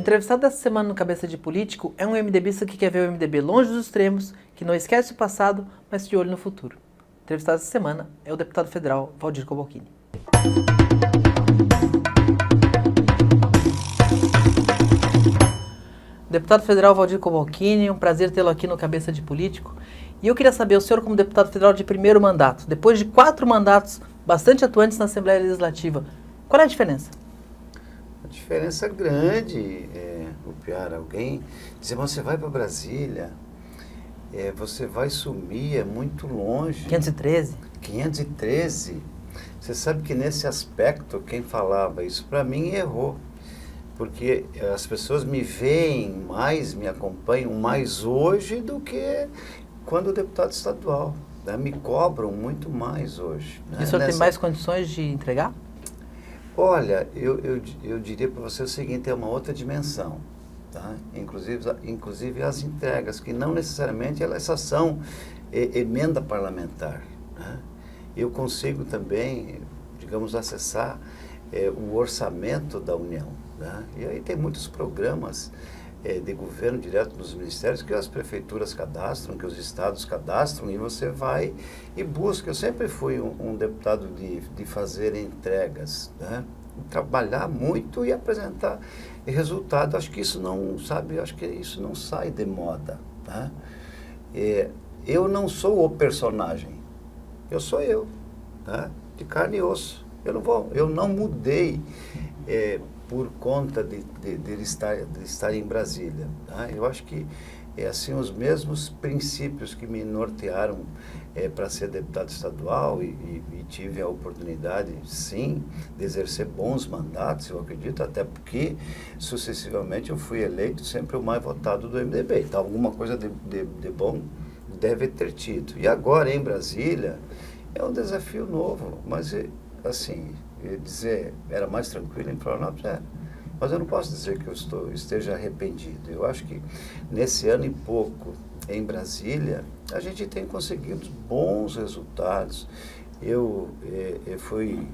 entrevistado dessa semana no Cabeça de Político é um MDBista que quer ver o MDB longe dos extremos, que não esquece o passado, mas de olho no futuro. O entrevistado dessa semana é o deputado federal Valdir Cobalcini. Deputado federal Valdir Cobalcini, um prazer tê-lo aqui no Cabeça de Político. E eu queria saber, o senhor como deputado federal de primeiro mandato, depois de 4 mandatos bastante atuantes na Assembleia Legislativa, qual é a diferença? A diferença grande, Piara, alguém dizer, você vai para Brasília, você vai sumir, é muito longe. 513? 513. Você sabe que nesse aspecto, quem falava isso para mim errou. Porque as pessoas me veem mais, me acompanham mais hoje do que quando deputado estadual. Né? Me cobram muito mais hoje. Né? E o senhor tem mais condições de entregar? Olha, eu diria para você o seguinte, é uma outra dimensão. Tá? Inclusive as entregas, que não necessariamente elas só são emenda parlamentar. Né? Eu consigo também, digamos, acessar o orçamento da União. Né? E aí tem muitos programas de governo direto nos ministérios que as prefeituras cadastram, que os estados cadastram, e você vai e busca. Eu sempre fui um deputado de fazer entregas, né? Trabalhar muito e apresentar resultado. Acho que isso não, acho que isso não sai de moda. Tá? Eu não sou o personagem, eu sou eu, tá? De carne e osso. Eu não mudei por conta de estar em Brasília. Tá? Eu acho que assim, os mesmos princípios que me nortearam para ser deputado estadual e tive a oportunidade, sim, de exercer bons mandatos, eu acredito, até porque sucessivamente eu fui eleito sempre o mais votado do MDB. Então, alguma coisa de bom deve ter tido. E agora, em Brasília, é um desafio novo, mas assim, dizer era mais tranquilo em Florianópolis, mas eu não posso dizer que eu esteja arrependido. Eu acho que nesse ano e pouco em Brasília, a gente tem conseguido bons resultados. Eu fui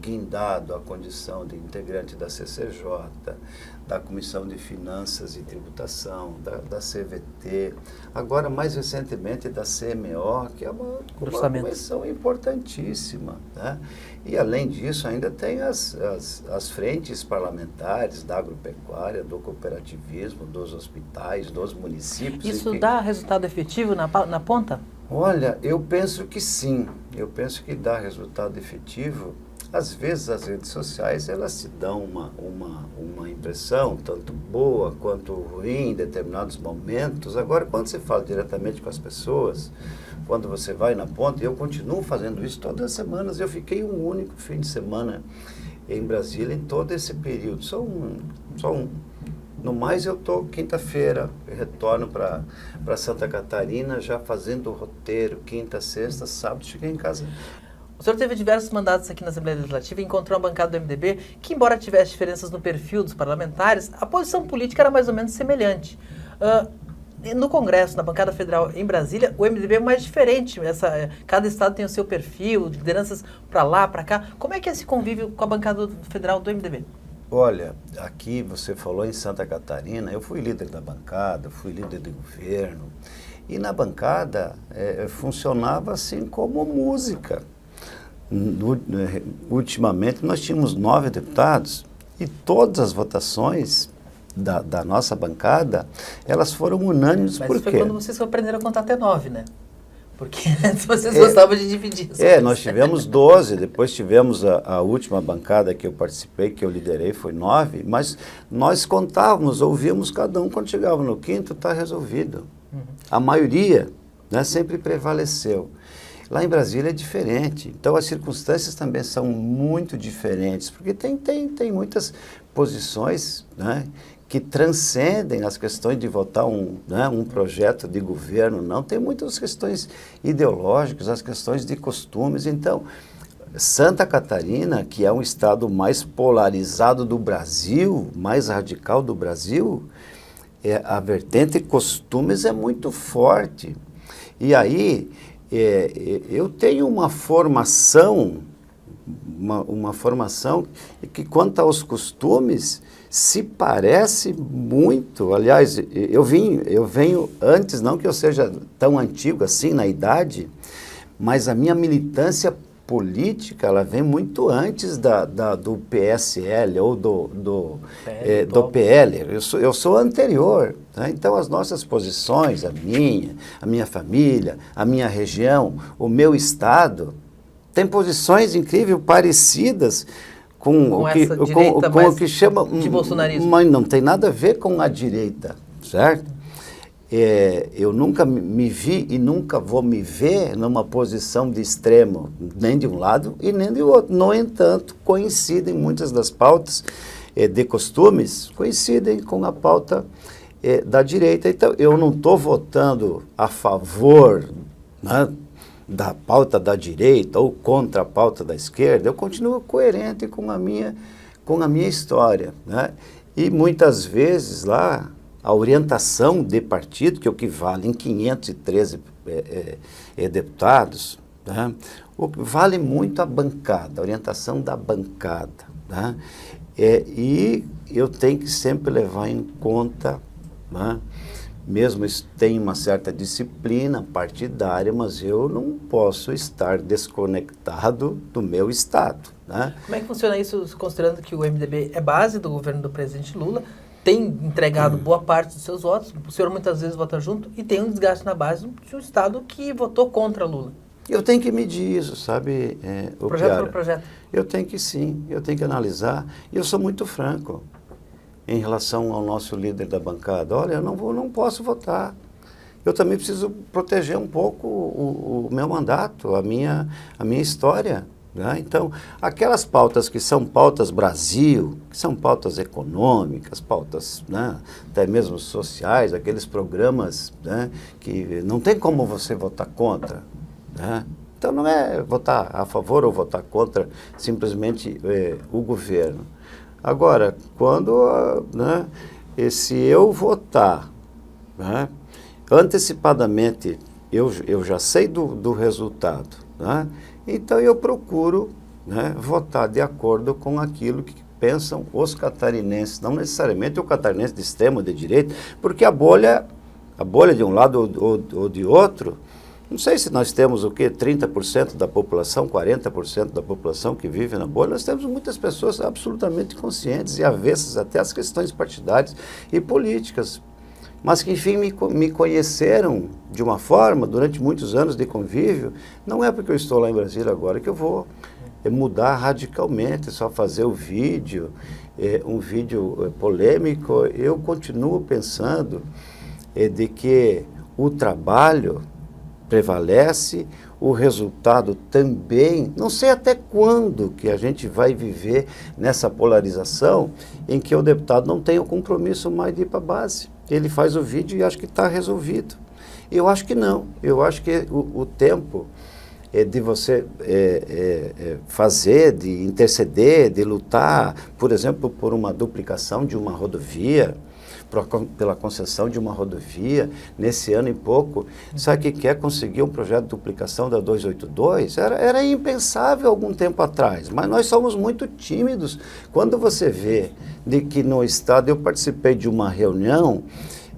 guindado à condição de integrante da CCJ, da Comissão de Finanças e Tributação, da CVT, agora mais recentemente da CMO, que é uma comissão importantíssima. Né? E além disso ainda tem as frentes parlamentares da agropecuária, do cooperativismo, dos hospitais, dos municípios. Isso dá resultado efetivo na ponta? Olha, eu penso que sim, eu penso que dá resultado efetivo. Às vezes as redes sociais elas te dão uma impressão tanto boa quanto ruim em determinados momentos. Agora, quando você fala diretamente com as pessoas, quando você vai na ponta, e eu continuo fazendo isso todas as semanas, eu fiquei um único fim de semana em Brasília em todo esse período, só um. No mais, eu estou quinta-feira, retorno para Santa Catarina, já fazendo o roteiro, quinta, sexta, sábado, cheguei em casa. O senhor teve diversos mandatos aqui na Assembleia Legislativa e encontrou a bancada do MDB, que embora tivesse diferenças no perfil dos parlamentares, a posição política era mais ou menos semelhante. No Congresso, na bancada federal em Brasília, o MDB é mais diferente. Cada estado tem o seu perfil, lideranças para lá, para cá. Como é que é esse convívio com a bancada federal do MDB? Olha, aqui você falou em Santa Catarina, eu fui líder da bancada, fui líder de governo, e na bancada funcionava assim como música. Ultimamente nós tínhamos 9 deputados e todas as votações da nossa bancada, elas foram unânimes. Mas por isso quê? foi quando vocês aprenderam a contar até 9, né? Porque antes vocês gostavam de dividir. Nós tivemos 12, depois tivemos a última bancada que eu participei, que eu liderei, foi 9, mas nós contávamos, ouvíamos cada um, quando chegava no quinto, está resolvido. Uhum. A maioria, né, sempre prevaleceu. Lá em Brasília é diferente, então as circunstâncias também são muito diferentes, porque tem muitas posições, né, que transcendem as questões de votar um projeto de governo, não. Tem muitas questões ideológicas, as questões de costumes. Então, Santa Catarina, que é um estado mais polarizado do Brasil, mais radical do Brasil, a vertente costumes é muito forte. E aí, eu tenho uma formação uma formação que, quanto aos costumes, se parece muito. Aliás, eu venho antes, não que eu seja tão antigo assim na idade, mas a minha militância política, ela vem muito antes do PSL ou do PL. Eu sou anterior. Tá? Então, as nossas posições, a minha família, a minha região, o meu estado, tem posições incríveis, parecidas com o que chama de bolsonarismo. Mas não tem nada a ver com a direita, certo? Eu nunca me vi e nunca vou me ver numa posição de extremo, nem de um lado e nem do outro. No entanto, coincidem muitas das pautas de costumes, coincidem com a pauta da direita. Então, eu não estou votando a favor, né, da pauta da direita ou contra a pauta da esquerda. Eu continuo coerente com a minha história, né? E muitas vezes lá a orientação de partido, que é o que vale em 513 deputados, tá? Vale muito a bancada, a orientação da bancada. Tá? E eu tenho que sempre levar em conta, né? Mesmo tem uma certa disciplina partidária, mas eu não posso estar desconectado do meu estado. Né? Como é que funciona isso, considerando que o MDB é base do governo do presidente Lula, tem entregado boa parte dos seus votos, o senhor muitas vezes vota junto, e tem um desgaste na base de um estado que votou contra Lula? Eu tenho que medir isso, sabe, projeto por projeto. Eu tenho que sim, eu tenho que analisar, e eu sou muito franco em relação ao nosso líder da bancada. Olha, eu não posso votar. Eu também preciso proteger um pouco o meu mandato, a minha história. Né? Então, aquelas pautas que são pautas Brasil, que são pautas econômicas, pautas, né, até mesmo sociais, aqueles programas, né, que não tem como você votar contra. Né? Então, não é votar a favor ou votar contra simplesmente o governo. Agora, quando, né, se eu votar, né, antecipadamente, eu já sei do resultado, né? Então eu procuro, né, votar de acordo com aquilo que pensam os catarinenses, não necessariamente o catarinense de extrema ou de direita, porque a bolha de um lado ou de outro, não sei se nós temos 30% da população, 40% da população que vive na bolha, nós temos muitas pessoas absolutamente conscientes e avessas até às questões partidárias e políticas, mas que, enfim, me conheceram de uma forma, durante muitos anos de convívio. Não é porque eu estou lá em Brasília agora que eu vou mudar radicalmente, só fazer o vídeo, um vídeo polêmico. Eu continuo pensando de que o trabalho prevalece, o resultado também. Não sei até quando que a gente vai viver nessa polarização em que o deputado não tem o compromisso mais de ir para a base. Ele faz o vídeo e acha que está resolvido. Eu acho que não. Eu acho que o tempo de você fazer, de interceder, de lutar, por exemplo, por uma duplicação de uma rodovia, pela concessão de uma rodovia, nesse ano e pouco, sabe o que quer conseguir um projeto de duplicação da 282? Era impensável algum tempo atrás, mas nós somos muito tímidos. Quando você vê de que no Estado, eu participei de uma reunião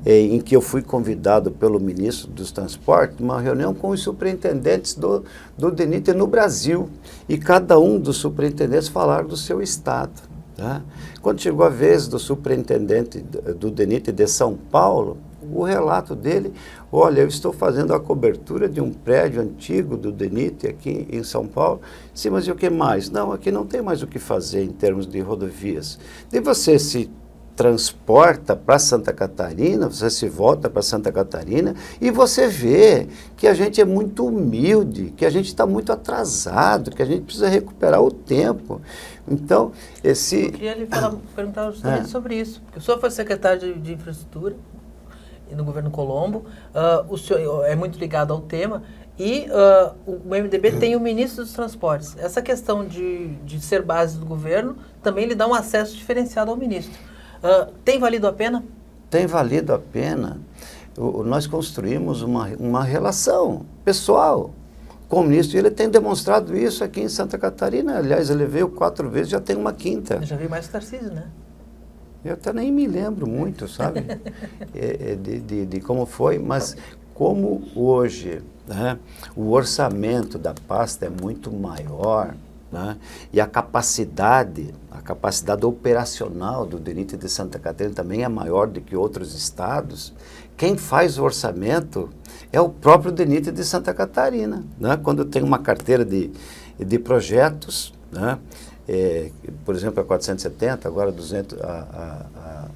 em que eu fui convidado pelo ministro dos Transportes, uma reunião com os superintendentes do DENIT no Brasil, e cada um dos superintendentes falaram do seu Estado. Tá? Quando chegou a vez do superintendente do DENIT de São Paulo, o relato dele: olha, eu estou fazendo a cobertura de um prédio antigo do DENIT aqui em São Paulo. Sim, mas e o que mais? Não, aqui não tem mais o que fazer em termos de rodovias. E você se transporta para Santa Catarina, você se volta para Santa Catarina e você vê que a gente é muito humilde, que a gente está muito atrasado, que a gente precisa recuperar o tempo. Então, eu queria lhe perguntar justamente sobre isso, porque o senhor foi secretário de Infraestrutura no governo Colombo, o senhor é muito ligado ao tema, e o MDB tem o ministro dos Transportes. Essa questão de ser base do governo também lhe dá um acesso diferenciado ao ministro. Tem valido a pena? Tem valido a pena. Nós construímos uma relação pessoal como ministro, e ele tem demonstrado isso aqui em Santa Catarina. Aliás, ele veio 4 vezes, já tem uma quinta. Eu já vi mais o Tarcísio, né? Eu até nem me lembro muito, sabe, de como foi, mas como hoje, né, o orçamento da pasta é muito maior, né, e a capacidade operacional do DENIT de Santa Catarina também é maior do que outros estados, quem faz o orçamento é o próprio DENIT de Santa Catarina, né, quando tem uma carteira de projetos, né, por exemplo, a 470, agora 200,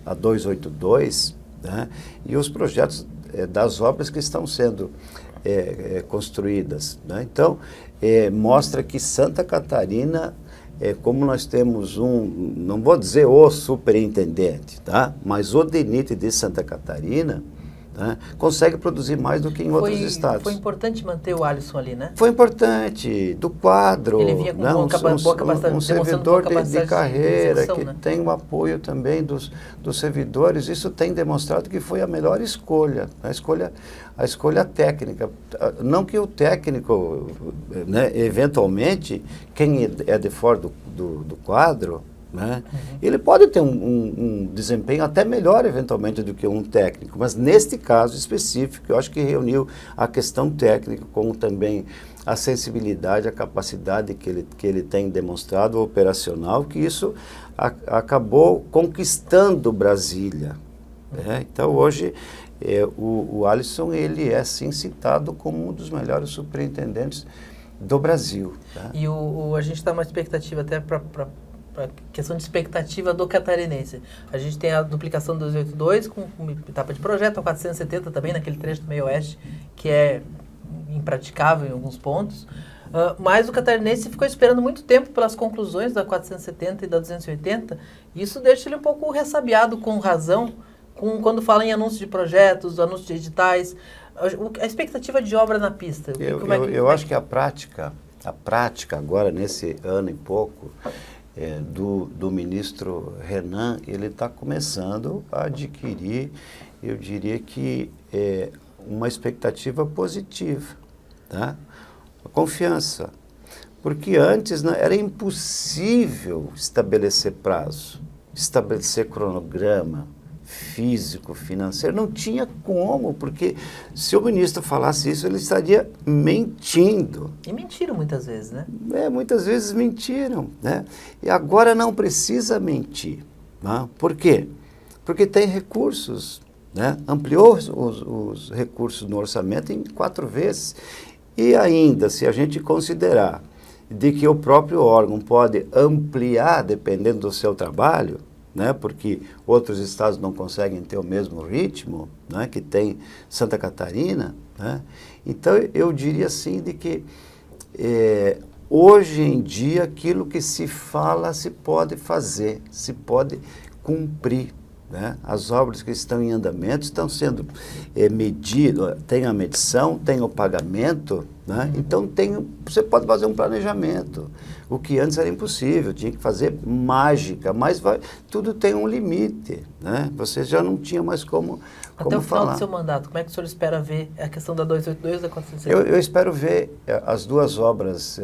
a 282, né? E os projetos das obras que estão sendo construídas, né? Então, mostra que Santa Catarina, como nós temos não vou dizer o superintendente, tá? Mas o DENIT de Santa Catarina, né, consegue produzir mais do que em outros estados. Foi importante manter o Alisson ali, né? Foi importante, do quadro, ele vinha com né, um servidor de carreira, que, né, tem o apoio também dos servidores. Isso tem demonstrado que foi a melhor escolha, a escolha técnica. Não que o técnico, né, eventualmente, quem é de fora do quadro, né, ele pode ter um desempenho até melhor, eventualmente, do que um técnico, mas neste caso específico, eu acho que reuniu a questão técnica com também a sensibilidade, a capacidade que ele tem demonstrado, operacional, que isso acabou conquistando Brasília. Né? Então, hoje, o Alisson, ele é, sim, citado como um dos melhores superintendentes do Brasil. Tá? E a gente está numa expectativa até para questão de expectativa do catarinense. A gente tem a duplicação do 282 com etapa de projeto, a 470 também, naquele trecho do meio oeste, que é impraticável em alguns pontos. Mas o catarinense ficou esperando muito tempo pelas conclusões da 470 e da 280, e isso deixa ele um pouco ressabiado, com razão, quando fala em anúncios de projetos, anúncios de editais, a expectativa de obra na pista. Eu acho que a prática agora, nesse ano e pouco, do ministro Renan, ele está começando a adquirir, eu diria que, uma expectativa positiva, tá? A confiança. Porque antes, né, era impossível estabelecer prazo, estabelecer cronograma físico, financeiro, não tinha como, porque se o ministro falasse isso, ele estaria mentindo. E mentiram muitas vezes, né? Muitas vezes mentiram, né? E agora não precisa mentir. Né? Por quê? Porque tem recursos, né? Ampliou os recursos no orçamento em 4 vezes. E ainda, se a gente considerar de que o próprio órgão pode ampliar, dependendo do seu trabalho, né, porque outros estados não conseguem ter o mesmo ritmo, né, que tem Santa Catarina, né? Então eu diria assim de que hoje em dia aquilo que se fala se pode fazer, se pode cumprir. Né? As obras que estão em andamento estão sendo medidas, tem a medição, tem o pagamento, né? Então você pode fazer um planejamento, o que antes era impossível, tinha que fazer mágica, mas tudo tem um limite, né? Você já não tinha mais como Até o final falar. do seu mandato, como é que o senhor espera ver a questão da 282 e da 470? Eu espero ver as duas obras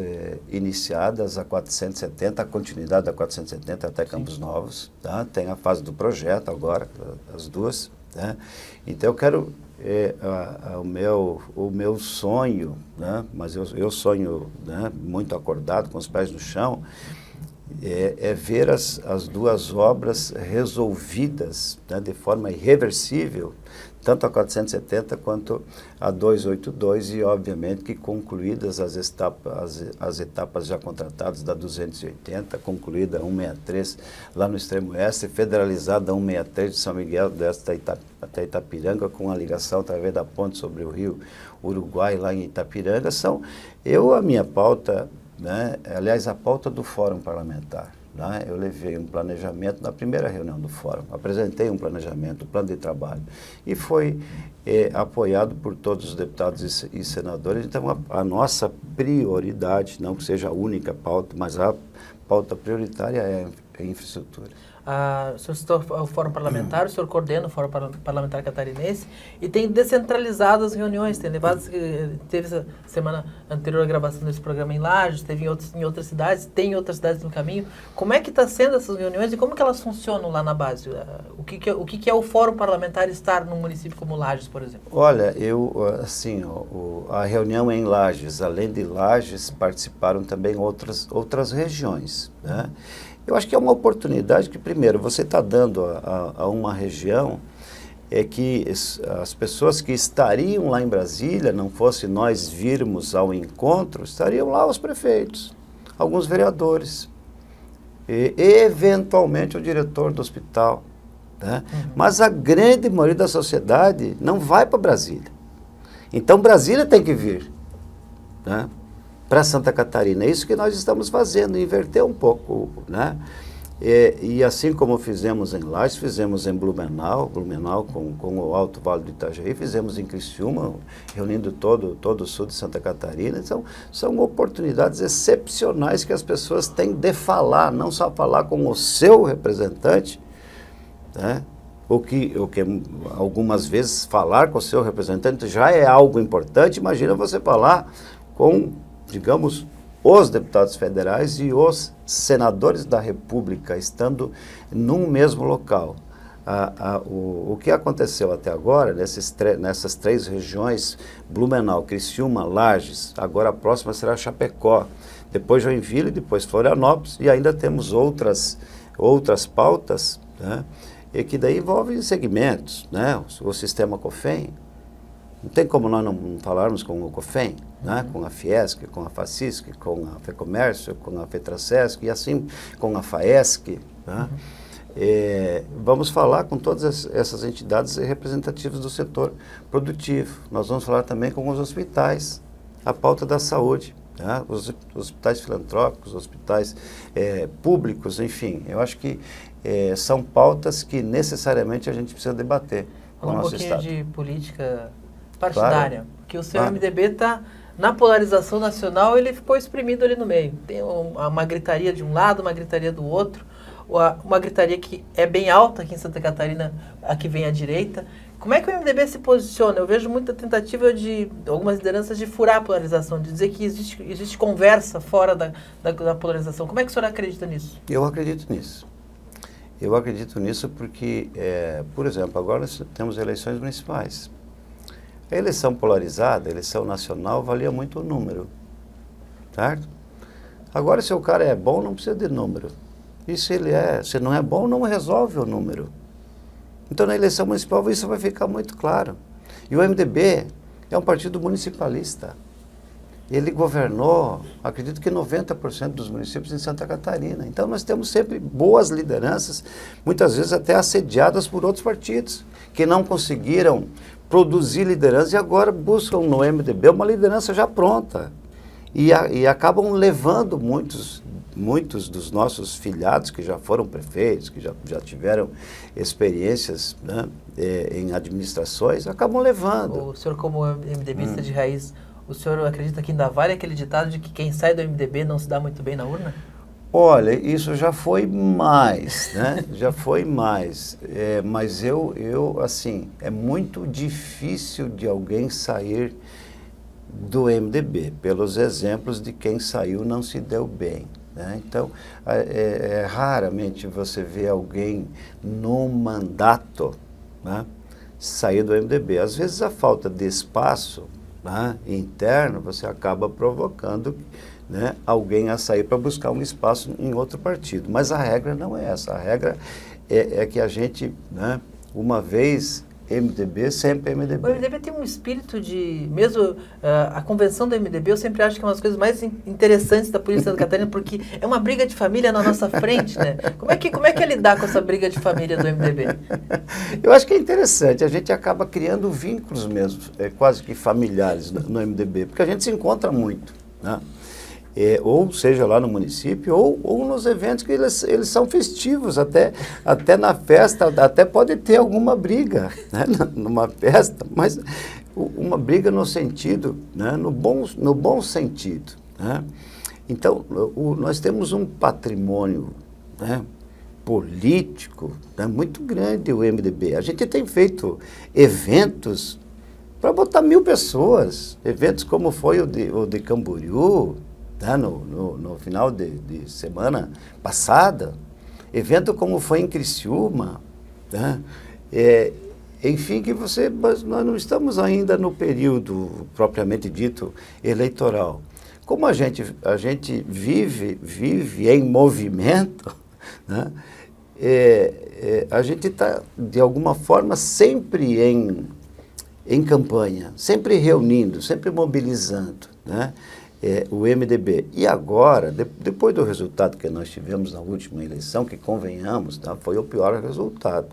iniciadas, a 470, a continuidade da 470 até Campos Novos, tá? Tem a fase do projeto agora, as duas, né? Então eu quero, o meu sonho, né? Mas eu sonho, né, muito acordado, com os pés no chão, é ver as duas obras resolvidas, né, de forma irreversível, tanto a 470 quanto a 282, e obviamente que concluídas as etapas já contratadas da 280, concluída a 163 lá no extremo oeste, federalizada a 163 de São Miguel do Oeste até Itapiranga, com a ligação através da ponte sobre o rio Uruguai lá em Itapiranga. A minha pauta, né, aliás, a pauta do Fórum Parlamentar. Né? Eu levei um planejamento na primeira reunião do Fórum, apresentei um planejamento, um plano de trabalho, e foi apoiado por todos os deputados e senadores. Então, a nossa prioridade, não que seja a única pauta, mas a pauta prioritária é a infraestrutura. O senhor citou o Fórum Parlamentar, o senhor coordena o Fórum Parlamentar Catarinense e tem descentralizado as reuniões, tem levado, teve essa semana anterior a gravação desse programa em Lages, teve em outras cidades, tem em outras cidades no caminho. Como é que está sendo essas reuniões e como que elas funcionam lá na base? O que é o Fórum Parlamentar estar num município como Lages, por exemplo? Olha, a reunião em Lages, além de Lages, participaram também outras regiões, né? Eu acho que é uma oportunidade que, primeiro, você está dando a uma região que as pessoas que estariam lá em Brasília, não fosse nós virmos ao encontro, estariam lá os prefeitos, alguns vereadores, e eventualmente o diretor do hospital, né? Mas a grande maioria da sociedade não vai para Brasília. Então, Brasília tem que vir, né, para Santa Catarina. É isso que nós estamos fazendo, inverter um pouco, né? E assim como fizemos em Lages, fizemos em Blumenau com o Alto Vale do Itajaí, fizemos em Criciúma, reunindo todo o sul de Santa Catarina. Então, são oportunidades excepcionais que as pessoas têm de falar, não só falar com o seu representante, né? O que algumas vezes falar com o seu representante já é algo importante. Imagina você falar com, digamos, os deputados federais e os senadores da República estando num mesmo local. O que aconteceu até agora, nessas três regiões, Blumenau, Criciúma, Lages, agora a próxima será Chapecó, depois Joinville, depois Florianópolis, e ainda temos outras pautas, né, e que daí envolvem segmentos, né, o sistema COFEM. Não tem como nós não falarmos com o COFEM, né? Com a Fiesc, com a FACISC, com a FEComércio, com a FETRASESC e assim com a FAESC, né? Vamos falar com todas essas entidades representativas do setor produtivo. Nós vamos falar também com os hospitais, a pauta da saúde, né? Os hospitais filantrópicos, hospitais públicos, enfim. Eu acho que são pautas que necessariamente a gente precisa debater com o nosso Estado. Um pouquinho de política partidária, Claro. porque o seu MDB está na polarização nacional, ele ficou exprimido ali no meio. Tem uma gritaria de um lado, uma gritaria do outro, uma gritaria que é bem alta aqui em Santa Catarina, aqui vem à direita. Como é que o MDB se posiciona? Eu vejo muita tentativa de algumas lideranças de furar a polarização, de dizer que existe conversa fora da polarização. Como é que o senhor acredita nisso? Eu acredito nisso. Eu acredito nisso porque, por exemplo, agora nós temos eleições municipais. A eleição polarizada, a eleição nacional, valia muito o número, certo? Agora, se o cara é bom, não precisa de número. E se não é bom, não resolve o número. Então, na eleição municipal, isso vai ficar muito claro. E o MDB é um partido municipalista. Ele governou, acredito que 90% dos municípios em Santa Catarina. Então, nós temos sempre boas lideranças, muitas vezes até assediadas por outros partidos, que não conseguiram produzir liderança e agora buscam no MDB uma liderança já pronta. E acabam levando muitos dos nossos filiados que já foram prefeitos, que já tiveram experiências, né, em administrações, acabam levando. O senhor, como MDBista de raiz, o senhor acredita que ainda vale aquele ditado de que quem sai do MDB não se dá muito bem na urna? Olha, isso já foi mais, né? Já foi mais. Mas assim, é muito difícil de alguém sair do MDB, pelos exemplos de quem saiu não se deu bem, né? Então, raramente você vê alguém no mandato, né, sair do MDB. Às vezes a falta de espaço, né, interno, você acaba provocando, né, alguém a sair para buscar um espaço em outro partido. Mas a regra não é essa. A regra é que a gente, né, uma vez MDB, sempre MDB. O MDB tem um espírito de... Mesmo a convenção do MDB, eu sempre acho que é uma das coisas mais interessantes da política de Santa Catarina, porque é uma briga de família na nossa frente, né? Como é que é lidar com essa briga de família do MDB? Eu acho que é interessante. A gente acaba criando vínculos mesmo, quase que familiares no MDB, porque a gente se encontra muito, né? Ou seja lá no município, ou nos eventos que eles são festivos, até na festa, até pode ter alguma briga, né, numa festa, mas uma briga no sentido, né, no bom sentido, né? Então, nós temos um patrimônio, né, político, né, muito grande, o MDB. A gente tem feito eventos para botar 1.000 pessoas, eventos como foi o de Camboriú, tá, no final de semana passada, evento como foi em Criciúma, tá, enfim, mas nós não estamos ainda no período propriamente dito eleitoral. Como a gente vive em movimento, né, a gente está, de alguma forma, sempre em campanha, sempre reunindo, sempre mobilizando, né, o MDB. E agora, depois do resultado que nós tivemos na última eleição, que convenhamos, tá, foi o pior resultado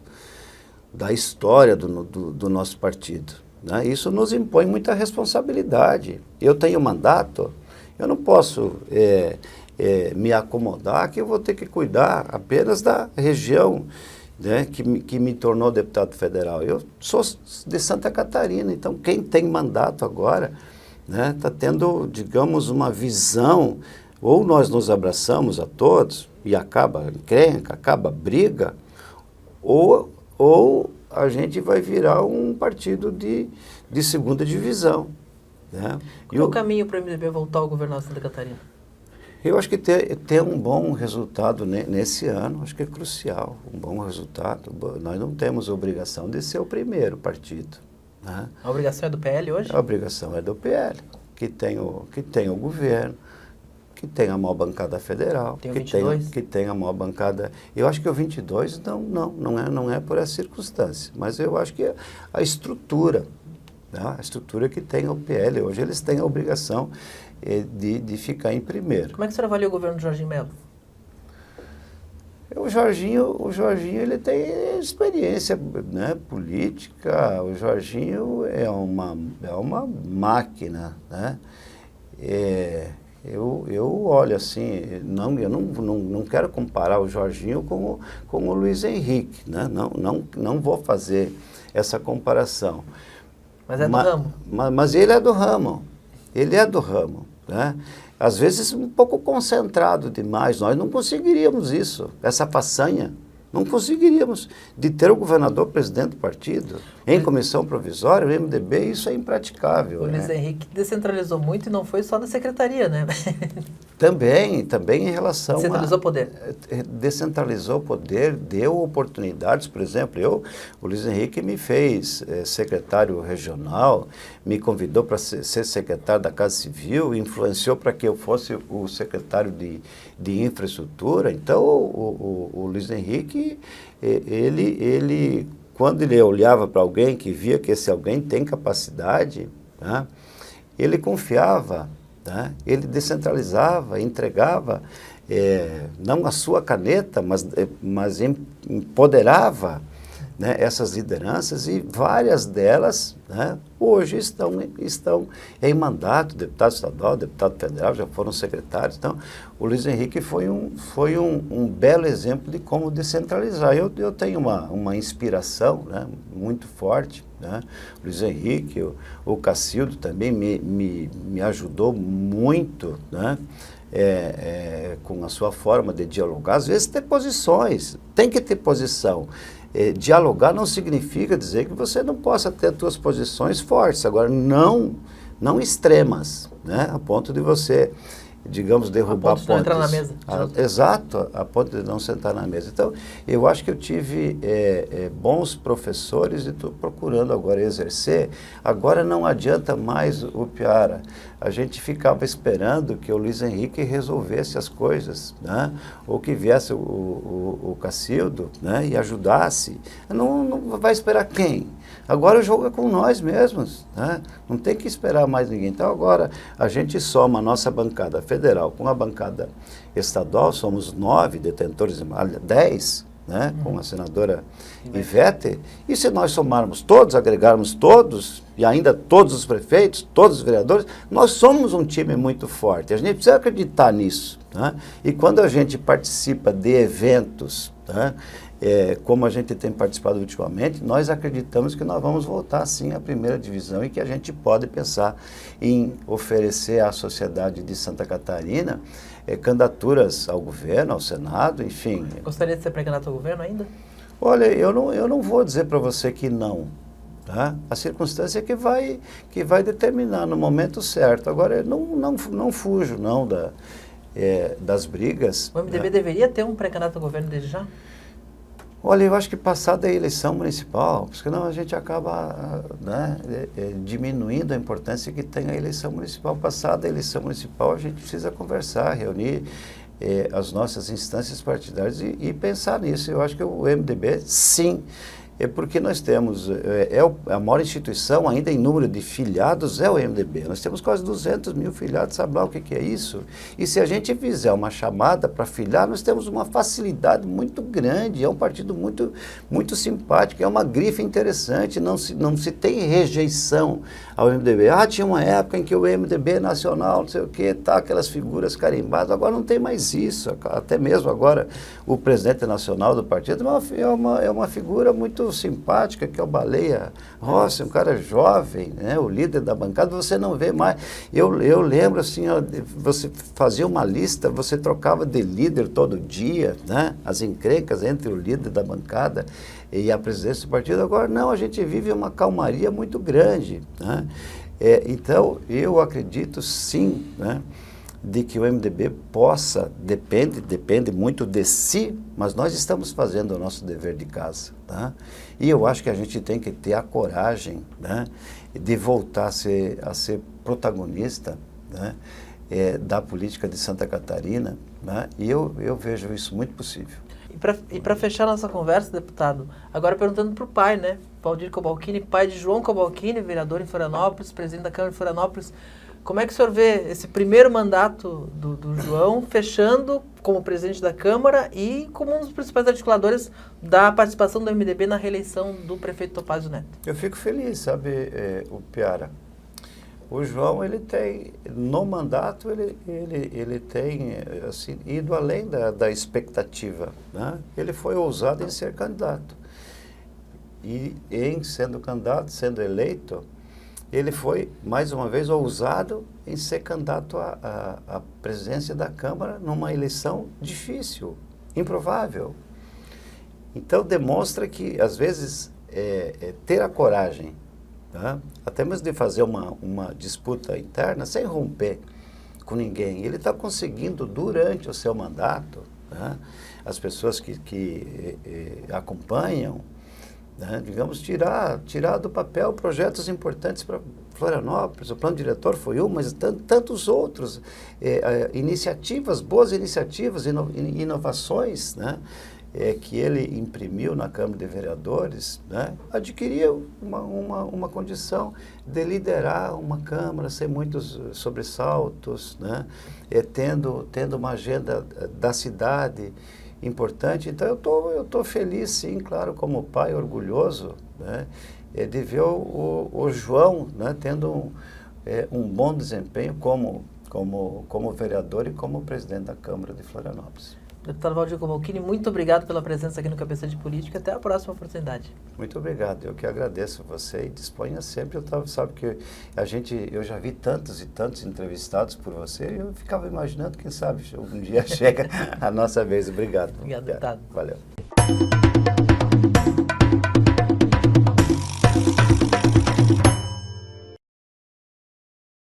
da história do nosso partido, né? Isso nos impõe muita responsabilidade. Eu tenho mandato, eu não posso me acomodar que eu vou ter que cuidar apenas da região, né, que me tornou deputado federal. Eu sou de Santa Catarina, então quem tem mandato agora, né, está tendo, digamos, uma visão, ou nós nos abraçamos a todos e acaba encrenca, acaba briga, ou a gente vai virar um partido de segunda divisão, né? Qual é o caminho para o MDB voltar ao governo de Santa Catarina? Eu acho que ter um bom resultado nesse ano, acho que é crucial, um bom resultado. Nós não temos obrigação de ser o primeiro partido, né? A obrigação é do PL hoje? A obrigação é do PL, que tem o governo, que tem a maior bancada federal, tem o 22? Que tem a maior bancada. Eu acho que o 22 não é por essa circunstância, mas eu acho que a estrutura, né, a estrutura que tem o PL hoje, eles têm a obrigação de ficar em primeiro. Como é que o senhor avalia o governo do Jorginho Melo? O Jorginho ele tem experiência, né, política. O Jorginho é uma máquina, né? Eu olho assim, eu não quero comparar o Jorginho com o Luiz Henrique, né? Não vou fazer essa comparação. Mas é do ramo? Mas ele é do ramo. Ele é do ramo, né? Às vezes um pouco concentrado demais. Nós não conseguiríamos isso, essa façanha. Não conseguiríamos de ter o governador presidente do partido em comissão provisória, o MDB, isso é impraticável. O Luiz Henrique descentralizou muito e não foi só na secretaria, né? Também em relação Descentralizou o poder. Descentralizou o poder, deu oportunidades, por exemplo, o Luiz Henrique me fez secretário regional, me convidou para ser secretário da Casa Civil, influenciou para que eu fosse o secretário de infraestrutura. Então, o Luiz Henrique, ele quando ele olhava para alguém que via que esse alguém tem capacidade, né, ele confiava, né, ele descentralizava, entregava, não a sua caneta, mas empoderava, né, essas lideranças, e várias delas, né, hoje estão em mandato, deputado estadual, deputado federal, já foram secretários. Então, o Luiz Henrique foi um belo exemplo de como descentralizar. Eu tenho uma inspiração, né, muito forte, né? O Luiz Henrique, o Cacildo também me ajudou muito, né? Com a sua forma de dialogar. Às vezes ter posições, tem que ter posição. Dialogar não significa dizer que você não possa ter as suas posições fortes, agora não extremas, né? A ponto de você, digamos, derrubar pontes. A ponto de não entrar na mesa. Exato, a ponto de não sentar na mesa. Então, eu acho que eu tive bons professores e estou procurando agora exercer. Agora não adianta mais o Piara. A gente ficava esperando que o Luiz Henrique resolvesse as coisas, né? Ou que viesse o Cacildo, né, e ajudasse. Não vai esperar quem? Agora o jogo é com nós mesmos, né? Não tem que esperar mais ninguém. Então agora a gente soma a nossa bancada federal com a bancada estadual, somos 9 detentores, 10, né, com a senadora Ivete, e se nós somarmos todos, agregarmos todos, e ainda todos os prefeitos, todos os vereadores, nós somos um time muito forte. A gente precisa acreditar nisso. Né? E quando a gente participa de eventos, né, como a gente tem participado ultimamente, nós acreditamos que nós vamos voltar sim à primeira divisão e que a gente pode pensar em oferecer à sociedade de Santa Catarina candidaturas ao governo, ao Senado, enfim. Gostaria de ser pré-candidato ao governo ainda? Olha, eu não vou dizer para você que não. Tá? A circunstância que vai determinar no momento certo. Agora, eu não fujo não das brigas. O MDB deveria ter um pré-candidato ao governo desde já? Olha, eu acho que passada a eleição municipal, porque senão a gente acaba diminuindo a importância que tem a eleição municipal. Passada a eleição municipal, a gente precisa conversar, reunir as nossas instâncias partidárias e pensar nisso. Eu acho que o MDB, sim, porque nós temos, a maior instituição ainda em número de filiados é o MDB. Nós temos quase 200 mil filiados, sabe lá o que é isso? E se a gente fizer uma chamada para filiar, nós temos uma facilidade muito grande, é um partido muito, muito simpático, é uma grife interessante, não se tem rejeição ao MDB. Tinha uma época em que o MDB nacional, não sei o quê, aquelas figuras carimbadas, agora não tem mais isso, até mesmo agora o presidente nacional do partido é uma figura muito simpática, que é o Baleia Rossi, um cara jovem, né, o líder da bancada, você não vê mais. Eu lembro assim, você fazia uma lista, você trocava de líder todo dia, né, as encrencas entre o líder da bancada e a presidência do partido. Agora não, a gente vive uma calmaria muito grande, né? Então, eu acredito sim, né, de que o MDB possa, depende muito de si, mas nós estamos fazendo o nosso dever de casa. Tá? E eu acho que a gente tem que ter a coragem, né, de voltar a ser protagonista, né, da política de Santa Catarina, né, e eu vejo isso muito possível. E para fechar nossa conversa, deputado, agora perguntando para o pai, né, Valdir Cobalcini, pai de João Cobalcini, vereador em Florianópolis, presidente da Câmara de Florianópolis. Como é que o senhor vê esse primeiro mandato do João fechando como presidente da Câmara e como um dos principais articuladores da participação do MDB na reeleição do prefeito Topázio Neto? Eu fico feliz, sabe, o Piara. O João, ele tem, no mandato, ele tem assim, ido além da expectativa. Né? Ele foi ousado em ser candidato. E em sendo candidato, sendo eleito, ele foi, mais uma vez, ousado em ser candidato à presidência da Câmara numa eleição difícil, improvável. Então, demonstra que, às vezes, ter a coragem, tá? Até mesmo de fazer uma disputa interna sem romper com ninguém. Ele está conseguindo, durante o seu mandato, tá? As pessoas que acompanham, né, digamos, tirar do papel projetos importantes para Florianópolis. O plano diretor foi mas tantos outros, iniciativas, boas iniciativas, inovações, né, que ele imprimiu na Câmara de Vereadores, né, adquiriu uma condição de liderar uma Câmara sem muitos sobressaltos, né, tendo uma agenda da cidade importante. Então eu tô feliz, sim, claro, como pai, orgulhoso, né, de ver o João, né, tendo um bom desempenho como vereador e como presidente da Câmara de Florianópolis. Deputado Valdir Cobalcini, muito obrigado pela presença aqui no Cabeça de Política. Até a próxima oportunidade. Muito obrigado. Eu que agradeço você e disponha sempre. Sabe que eu já vi tantos e tantos entrevistados por você e eu ficava imaginando, quem sabe, um dia chega a nossa vez. Obrigado. Obrigado, deputado. Valeu.